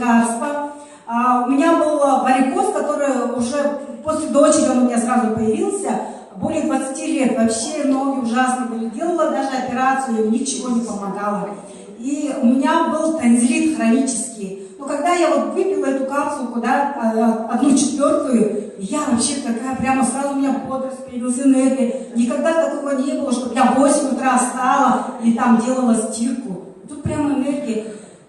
лекарства. У меня был варикоз, который уже после дочери он у меня сразу появился. Более 20 лет. Вообще ноги ужасно были. Делала даже операцию, ничего не помогало. И у меня был тонзиллит хронический. Но когда я вот выпила эту капсулку, да, 1/4, я вообще такая, прямо сразу у меня бодрость появилась, энергия. Никогда такого не было, чтобы я в 8 утра встала и там делала стирку. Тут прямо энергия.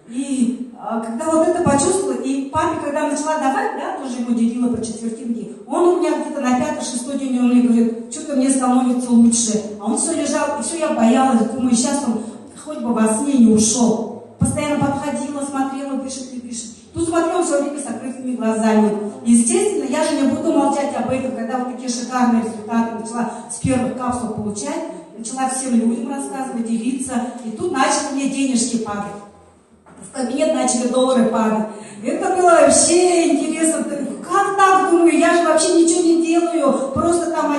И когда вот это почувствовала, и папе, когда начала давать, да, тоже ему делила по четвертинке, он у меня где-то на 5-6 день, он мне говорит, что-то мне становится лучше. А он все лежал, и все я боялась, думаю, сейчас он хоть бы во сне не ушел. Постоянно подходила, смотрела, дышит, не дышит. Тут смотрела все время с открытыми глазами. Естественно, я же не буду молчать об этом, когда вот такие шикарные результаты начала с первых капсул получать, начала всем людям рассказывать, делиться, и тут начали мне денежки падать. В кабинет начали доллары падать. Это было вообще интересно. Как так, думаю, я же вообще ничего не делаю. Просто там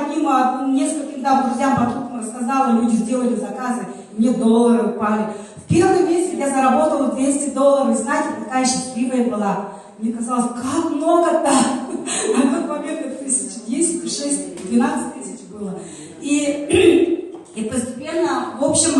нескольким друзьям, подругам рассказала, люди сделали заказы, и мне доллары упали. В первый месяц я заработала $200. И знаете, такая счастливая была. Мне казалось, как много-то. На тот момент это 10, 6, 12 тысяч было. И постепенно, в общем,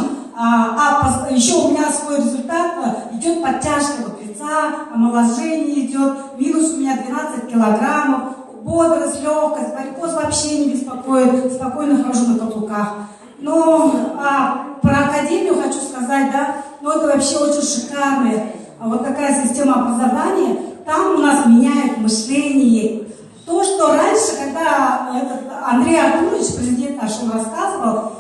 еще у меня свой результат, идет подтяжка вот лица, омоложение идет, минус у меня 12 килограммов, бодрость, легкость, варикоз вообще не беспокоит, спокойно хожу на каблуках. Но про академию хочу сказать, да, это вообще очень шикарная вот такая система образования. Там у нас меняет мышление. То, что раньше, когда Андрей Артурович, президент наш, он рассказывал,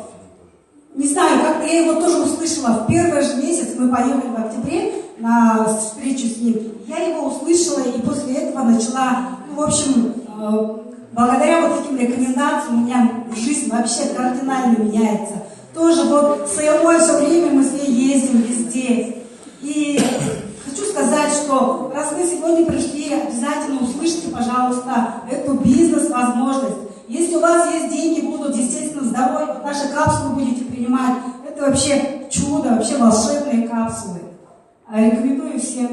не знаю, как-то я его тоже услышала. В первый же месяц мы поехали в октябре на встречу с ним. Я его услышала, и после этого начала, в общем, благодаря вот таким рекомендациям у меня жизнь вообще кардинально меняется. Тоже вот с Элой все время мы с ней ездим везде. И хочу сказать, что раз вы сегодня пришли, обязательно услышите, пожалуйста, эту бизнес-возможность. Если у вас есть деньги, будут, естественно, здоровье, вот наши капсулы будете принимать. Это вообще чудо, вообще волшебные капсулы. Рекомендую всем.